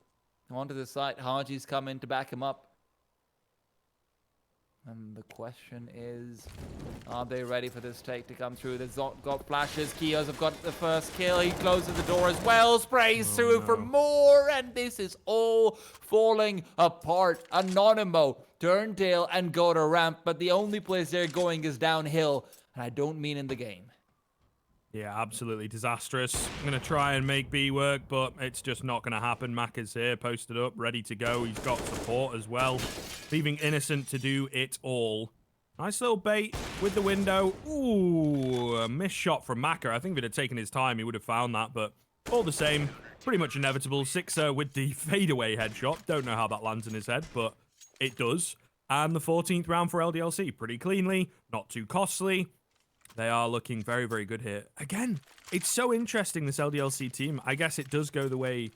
[SPEAKER 1] Onto the site, Haji's come in to back him up. And the question is, are they ready for this take to come through? They've got flashes. Kios have got the first kill. He closes the door as well. Sprays through for more. And this is all falling apart. Anonymo, turn tail and go to ramp. But the only place they're going is downhill. And I don't mean in the game.
[SPEAKER 2] Yeah, absolutely disastrous. I'm going to try and make B work, but it's just not going to happen. Mac is here, posted up, ready to go. He's got support as well, leaving Innocent to do it all. Nice little bait with the window. Ooh, a missed shot from Maka. I think if it had taken his time, he would have found that, but all the same, pretty much inevitable. Sixer with the fadeaway headshot. Don't know how that lands in his head, but it does. And the 14th round for Ldlc. Pretty cleanly, not too costly. They are looking very, very good here. Again, it's so interesting, this Ldlc team. I guess it does go the way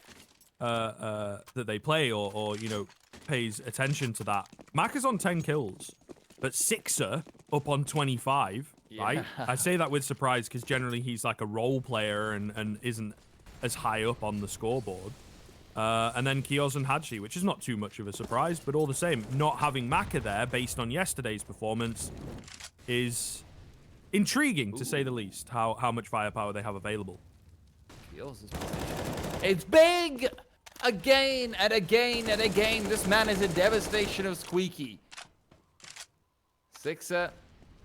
[SPEAKER 2] that they play or, you know, pays attention to that. Mac is on 10 kills, but Sixer up on 25, right? I say that with surprise because generally he's like a role player and isn't as high up on the scoreboard. And then Kios and Haji, which is not too much of a surprise, but all the same, not having Maka there based on yesterday's performance is intriguing, to say the least, how much firepower they have available.
[SPEAKER 1] It's big! Again and again and again. This man is a devastation of Squeaky. Sixer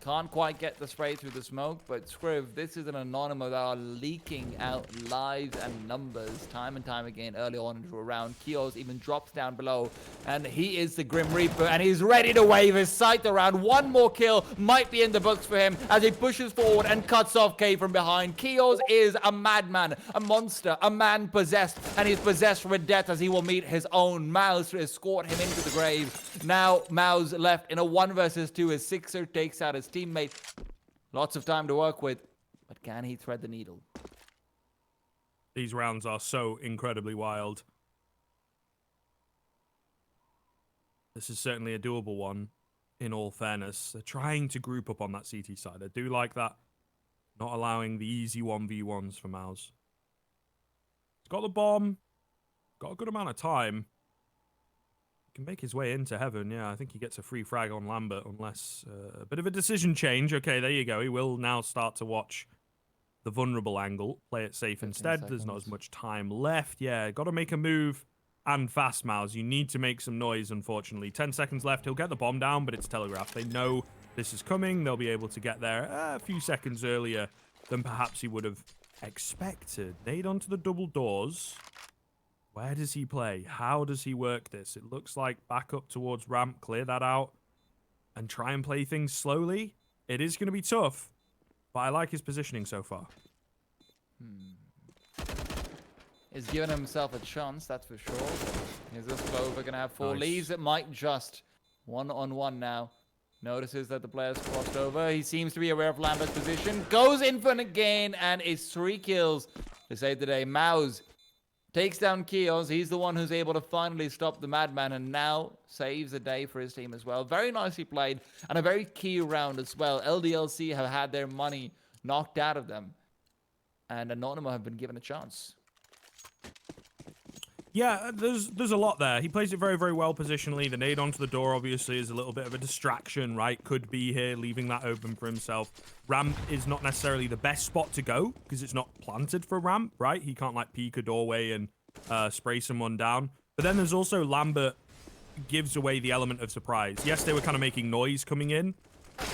[SPEAKER 1] can't quite get the spray through the smoke, but Scriv, this is an Anonymo that are leaking out lives and numbers time and time again early on into a round. Kios even drops down below, and he is the Grim Reaper, and he's ready to wave his scythe around. One more kill might be in the books for him as he pushes forward and cuts off K from behind. Kios is a madman, a monster, a man possessed, and he's possessed with death as he will meet his own. Mouse to escort him into the grave. Now Mouse left in a 1 versus 2 as Sixer takes out his teammate. Lots of time to work with, but can he thread the needle?
[SPEAKER 2] These rounds are so incredibly wild. This is certainly a doable one, in all fairness. They're trying to group up on that CT side. I do like that. Not allowing the easy 1v1s for Mouse. He's got the bomb. Got a good amount of time. He can make his way into heaven. Yeah, I think he gets a free frag on Lambert, unless a bit of a decision change. Okay, there you go. He will now start to watch the vulnerable angle. Play it safe instead.
[SPEAKER 1] Seconds.
[SPEAKER 2] There's not as much time left. Yeah, got to make a move. And fast, Mouse. You need to make some noise, unfortunately. 10 seconds left. He'll get the bomb down, but it's telegraphed. They know this is coming. They'll be able to get there a few seconds earlier than perhaps he would have expected. Nade onto the double doors. Where does he play? How does he work this? It looks like back up towards ramp. Clear that out. And try and play things slowly. It is going to be tough, but I like his positioning so far.
[SPEAKER 1] He's given himself a chance, that's for sure. Is this Clover gonna have 4
[SPEAKER 2] Nice.
[SPEAKER 1] leads? It might just. 1-on-1 now. Notices that the player's crossed over. He seems to be aware of Lambert's position. Goes in for an again, and it's 3 kills to save the day. Mouse takes down Kios. He's the one who's able to finally stop the Madman, and now saves the day for his team as well. Very nicely played, and a very key round as well. Ldlc have had their money knocked out of them, and Anonymo have been given a chance.
[SPEAKER 2] Yeah, there's a lot there. He plays it very, very well positionally. The nade onto the door, obviously, is a little bit of a distraction, right? Could be here, leaving that open for himself. Ramp is not necessarily the best spot to go, because it's not planted for ramp, right? He can't, like, peek a doorway and spray someone down. But then there's also Lambert gives away the element of surprise. Yes, they were kind of making noise coming in,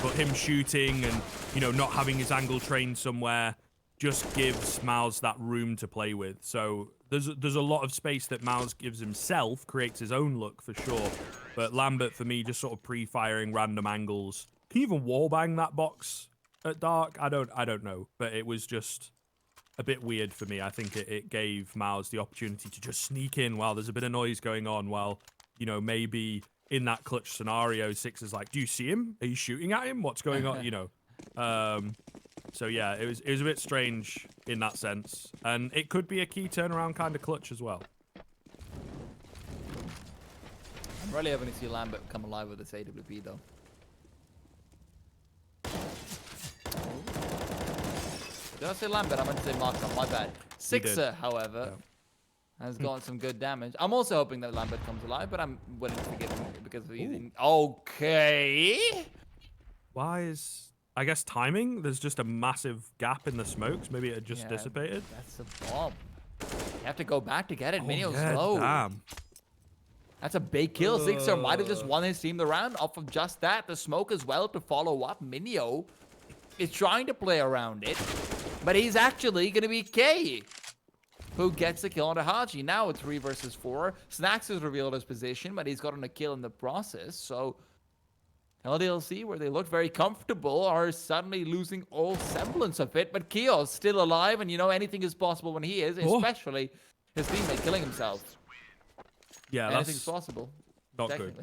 [SPEAKER 2] but him shooting and, you know, not having his angle trained somewhere just gives Miles that room to play with. So there's a lot of space that Miles gives himself, creates his own look for sure. But Lambert, for me, just sort of pre-firing random angles. Can you even wallbang that box at dark? I don't know. But it was just a bit weird for me. I think it gave Miles the opportunity to just sneak in while there's a bit of noise going on, while, you know, maybe in that clutch scenario, Six is like, do you see him? Are you shooting at him? What's going on? You know. So yeah, it was a bit strange in that sense, and it could be a key turnaround kind of clutch as well.
[SPEAKER 1] I'm really hoping to see Lambert come alive with this AWP though. Did I say Lambert? I meant to say Markov, my bad. Sixer, however, has gotten some good damage. I'm also hoping that Lambert comes alive, but I'm willing to forgive him because of using. Okay.
[SPEAKER 2] Why is... I guess timing? There's just a massive gap in the smokes. Maybe it had just dissipated.
[SPEAKER 1] That's a bomb. You have to go back to get it. Minio's
[SPEAKER 2] yeah,
[SPEAKER 1] low.
[SPEAKER 2] damn.
[SPEAKER 1] That's a big kill. Sixer might have just won his team the round off of just that. The smoke as well to follow up. Minio is trying to play around it, but he's actually going to be K, who gets the kill on Haji. Now it's 3 versus 4. Snacks has revealed his position, but he's gotten a kill in the process. So Ldlc, where they looked very comfortable, are suddenly losing all semblance of it. But Kios still alive, and you know anything is possible when he is, especially his teammate killing himself.
[SPEAKER 2] Yeah,
[SPEAKER 1] anything's possible.
[SPEAKER 2] Not good.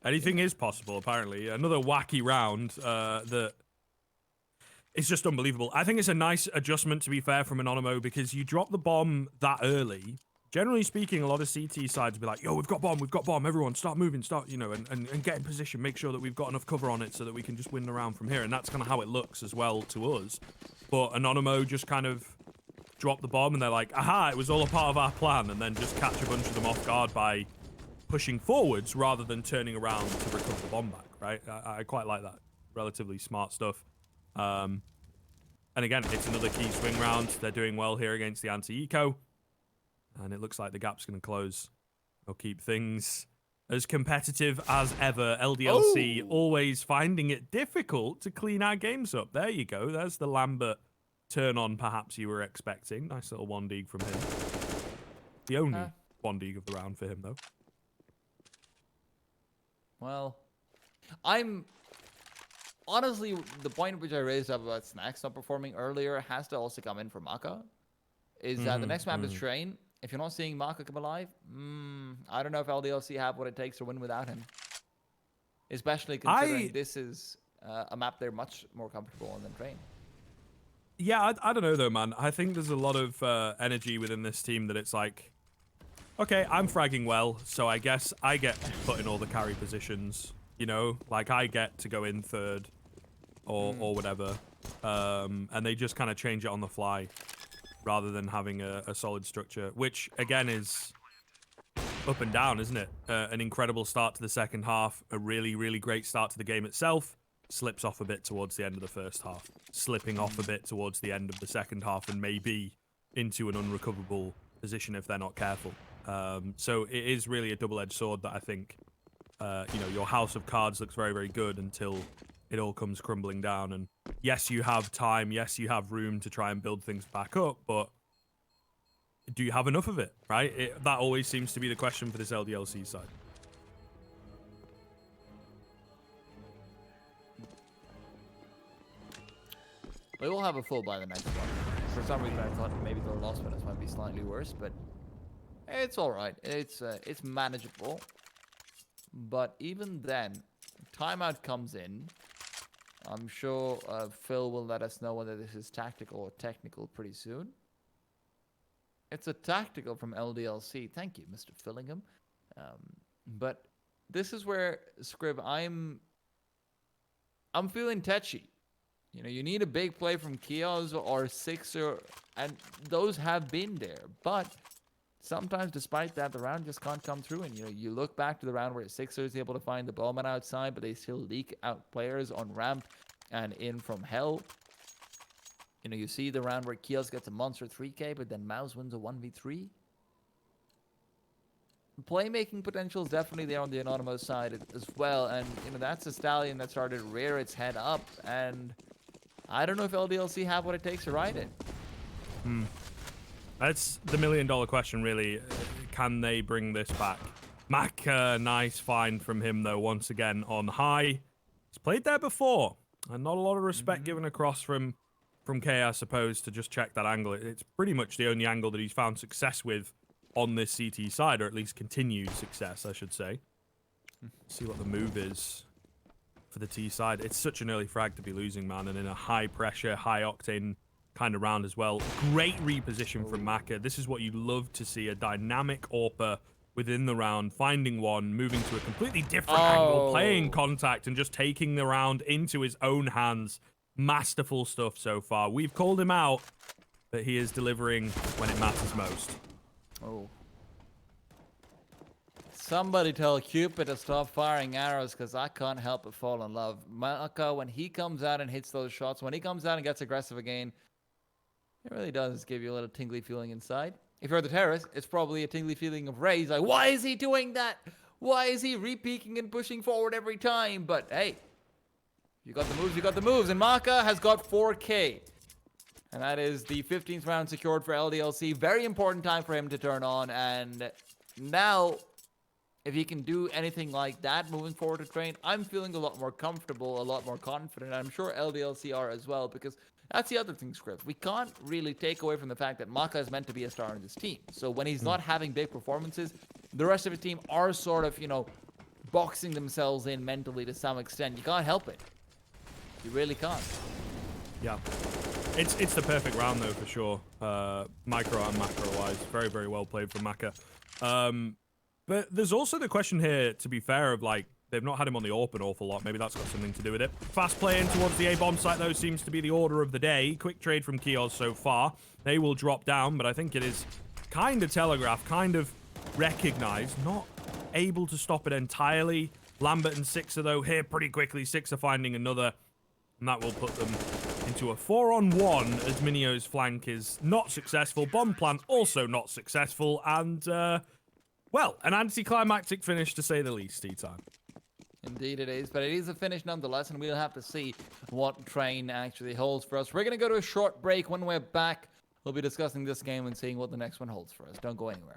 [SPEAKER 2] Anything is possible, apparently. Another wacky round that is just unbelievable. I think it's a nice adjustment, to be fair, from Anonymo, because you drop the bomb that early. Generally speaking, a lot of CT sides will be like, yo, we've got bomb, everyone, start moving, start, you know, and get in position, make sure that we've got enough cover on it so that we can just win the round from here. And that's kind of how it looks as well to us. But Anonymo just kind of dropped the bomb, and they're like, aha, it was all a part of our plan, and then just catch a bunch of them off guard by pushing forwards rather than turning around to recover the bomb back, right? I quite like that. Relatively smart stuff. And again, it's another key swing round. They're doing well here against the anti-eco. And it looks like the gap's going to close. They'll keep things as competitive as ever. Ldlc always finding it difficult to clean our games up. There you go. There's the Lambert turn on perhaps you were expecting. Nice little 1-dig from him. The only 1-dig of the round for him, though.
[SPEAKER 1] Well, I'm... Honestly, the point which I raised up about Snacks not performing earlier has to also come in for Maka. Is that the next map is Train. If you're not seeing Maka come alive, I don't know if Ldlc have what it takes to win without him. Especially considering this is a map they're much more comfortable on than Train.
[SPEAKER 2] Yeah, I don't know though, man. I think there's a lot of energy within this team that it's like, okay, I'm fragging well, so I guess I get put in all the carry positions. You know, like I get to go in third or whatever, and they just kind of change it on the fly rather than having a solid structure, which again is up and down, isn't it? An incredible start to the second half, a really, really great start to the game itself, slips off a bit towards the end of the first half, slipping off a bit towards the end of the second half, and maybe into an unrecoverable position if they're not careful. So it is really a double-edged sword that I think, you know, your house of cards looks very, very good until it all comes crumbling down. And yes, you have time, yes, you have room to try and build things back up, but do you have enough of it, right? That always seems to be the question for this LDLC side.
[SPEAKER 1] We will have a full by the next one. For some reason, I thought maybe the lost minutes might be slightly worse, but it's all right. It's manageable. But even then, timeout comes in. I'm sure Phil will let us know whether this is tactical or technical pretty soon. It's a tactical from LDLC. Thank you, Mr. Fillingham. But this is where, Scrib, I'm feeling tetchy. You know, you need a big play from Kios or Sixer, and those have been there. But sometimes, despite that, the round just can't come through. And, you know, you look back to the round where Sixer is able to find the bowman outside, but they still leak out players on ramp and in from hell. You know, you see the round where Kios gets a monster 3K, but then Mouse wins a 1v3. Playmaking potential is definitely there on the Anonymo side as well. And, you know, that's a stallion that started to rear its head up. And I don't know if LDLC have what it takes to ride it.
[SPEAKER 2] That's the million-dollar question, really. Can they bring this back? Mac, nice find from him, though, once again on high. He's played there before, and not a lot of respect given across from K, I suppose, to just check that angle. It's pretty much the only angle that he's found success with on this CT side, or at least continued success, I should say. See what the move is for the T side. It's such an early frag to be losing, man, and in a high-pressure, high-octane kind of round as well. Great reposition from Maka. This is what you love to see, a dynamic AWPer within the round, finding one, moving to a completely different angle, playing contact, and just taking the round into his own hands. Masterful stuff so far. We've called him out, but he is delivering when it matters most.
[SPEAKER 1] Oh. Somebody tell Cupid to stop firing arrows, because I can't help but fall in love. Maka, when he comes out and hits those shots, when he comes out and gets aggressive again, it really does give you a little tingly feeling inside. If you're the terrorist, it's probably a tingly feeling of rage. Like, why is he doing that? Why is he re-peeking and pushing forward every time? But hey, you got the moves, you got the moves. And Maka has got 4K. And that is the 15th round secured for LDLC. Very important time for him to turn on. And now, if he can do anything like that moving forward to train, I'm feeling a lot more comfortable, a lot more confident. I'm sure LDLC are as well, because that's the other thing, Script. We can't really take away from the fact that Maka is meant to be a star in this team. So when he's not having big performances, the rest of his team are sort of, you know, boxing themselves in mentally to some extent. You can't help it. You really can't.
[SPEAKER 2] Yeah. It's the perfect round, though, for sure. Micro and macro-wise. Very, very well played from Maka. But there's also the question here, to be fair, of, like, they've not had him on the AWP an awful lot. Maybe that's got something to do with it. Fast play in towards the A-bomb site, though, seems to be the order of the day. Quick trade from Kios so far. They will drop down, but I think it is kind of telegraphed, kind of recognized. Not able to stop it entirely. Lambert and Sixer, though, here pretty quickly. Sixer finding another, and that will put them into a 4-on-1 as Minio's flank is not successful. Bomb plant also not successful, and, well, an anticlimactic finish to say the least, T-Time.
[SPEAKER 1] Indeed it is, but it is a finish nonetheless, and we'll have to see what train actually holds for us. We're going to go to a short break. When we're back, we'll be discussing this game and seeing what the next one holds for us. Don't go anywhere.